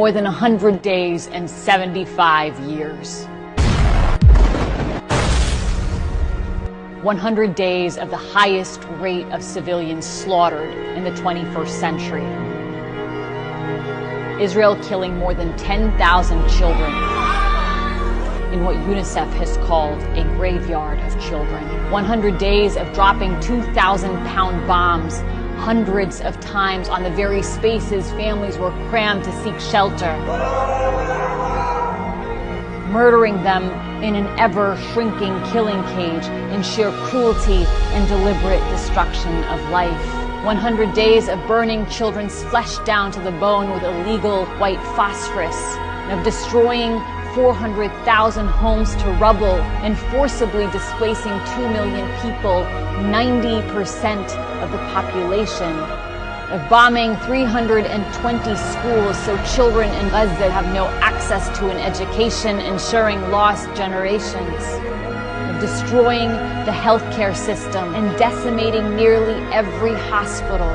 More than 100 days and 75 years. 100 days of the highest rate of civilians slaughtered in the 21st century. Israel killing more than 10,000 children in what UNICEF has called a graveyard of children. 100 days of dropping 2,000-pound bombs hundreds of times on the very spaces families were crammed to seek shelter, murdering them in an ever-shrinking killing cage in sheer cruelty and deliberate destruction of life. 100 days of burning children's flesh down to the bone with illegal white phosphorus, and of destroying 400,000 homes to rubble and forcibly displacing 2 million people, 90% of the population, of bombing 320 schools so children in Gaza have no access to an education, ensuring lost generations, of destroying the healthcare system and decimating nearly every hospital,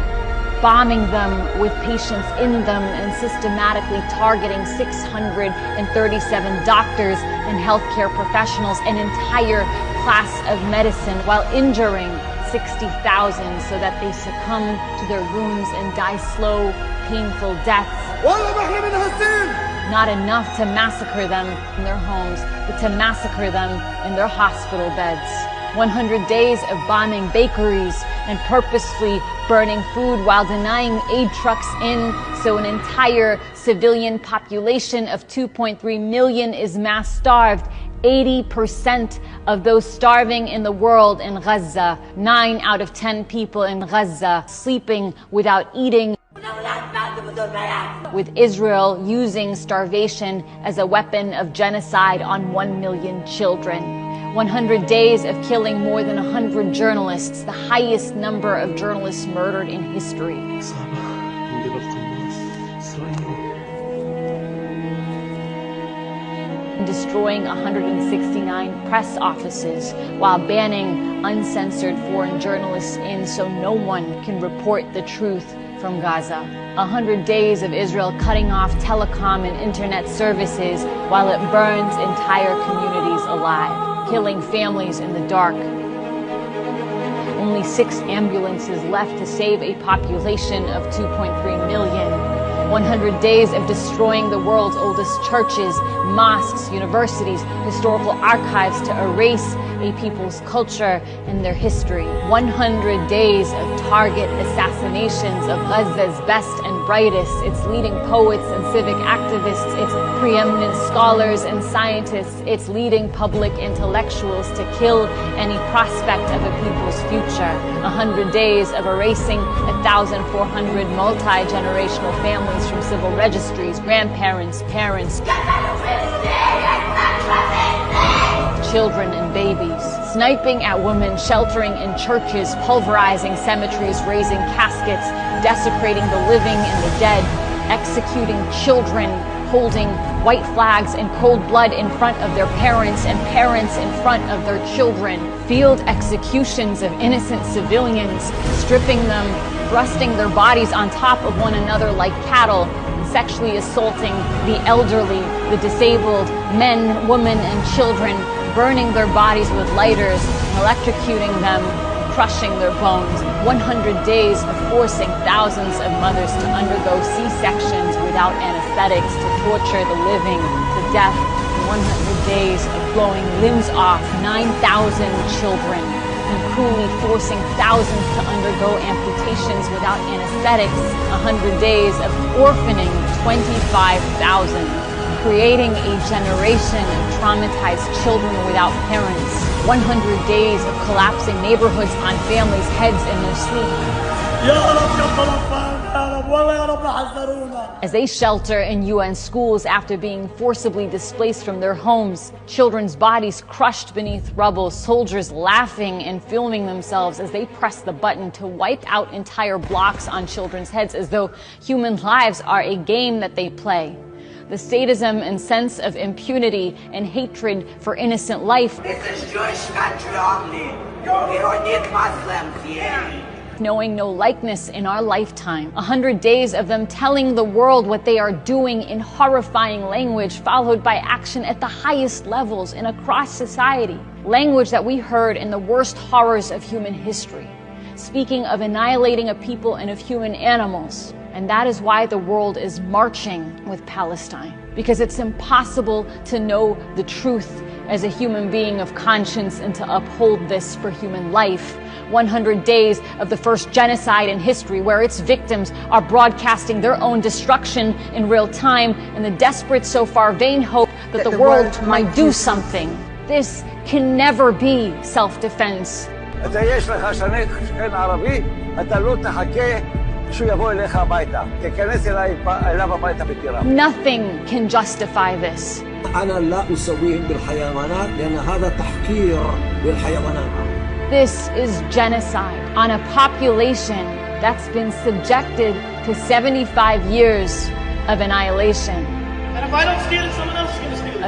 bombing them with patients in them and systematically targeting 637 doctors and healthcare professionals, an entire class of medicine, while injuring 60,000 so that they succumb to their wounds and die slow, painful deaths. Not enough to massacre them in their homes, but to massacre them in their hospital beds. 100 days of bombing bakeries and purposefully burning food while denying aid trucks in, so an entire civilian population of 2.3 million is mass starved. 80% of those starving in the world in Gaza, 9 out of 10 people in Gaza sleeping without eating, with Israel using starvation as a weapon of genocide on 1 million children. 100 days of killing more than 100 journalists, the highest number of journalists murdered in history. Destroying 169 press offices while banning uncensored foreign journalists in so no one can report the truth from Gaza. 100 days of Israel cutting off telecom and internet services while it burns entire communities alive, killing families in the dark. Only 6 ambulances left to save a population of 2.3 million. 100 days of destroying the world's oldest churches, mosques, universities, historical archives to erase a people's culture and their history. 100 days of target assassinations of Gaza's best and brightest, its leading poets and civic activists, its preeminent scholars and scientists, its leading public intellectuals, to kill any prospect of a people's future. 100 days of erasing 1,400 multi-generational families from civil registries, grandparents, parents, children and babies, sniping at women sheltering in churches, pulverizing cemeteries, raising caskets, desecrating the living and the dead, executing children, holding white flags in cold blood in front of their parents and parents in front of their children, field executions of innocent civilians, stripping them, thrusting their bodies on top of one another like cattle, sexually assaulting the elderly, the disabled, men, women, and children, burning their bodies with lighters, electrocuting them, crushing their bones. 100 days of forcing thousands of mothers to undergo C-sections without anesthetics, to torture the living to death. 100 days of blowing limbs off 9,000 children and cruelly forcing thousands to undergo amputations without anesthetics. 100 days of orphaning 25,000. Creating a generation of traumatized children without parents. 100 days of collapsing neighborhoods on families' heads in their sleep. As they shelter in UN schools after being forcibly displaced from their homes, children's bodies crushed beneath rubble, soldiers laughing and filming themselves as they press the button to wipe out entire blocks on children's heads as though human lives are a game that they play. The sadism and sense of impunity and hatred for innocent life. This is Jewish country only. We don't need Muslims here. knowing no likeness in our lifetime. 100 days of them telling the world what they are doing in horrifying language, followed by action at the highest levels and across society. Language that we heard in the worst horrors of human history, speaking of annihilating a people and of human animals. And that is why the world is marching with Palestine, because it's impossible to know the truth as a human being of conscience and to uphold this for human life. 100 days of the first genocide in history, where its victims are broadcasting their own destruction in real time in the desperate, so far vain hope that the world might do something. This can never be self-defense. Nothing can justify this. This is genocide on a population that's been subjected to 75 years of annihilation. And if I don't steal it, someone else is going to steal it.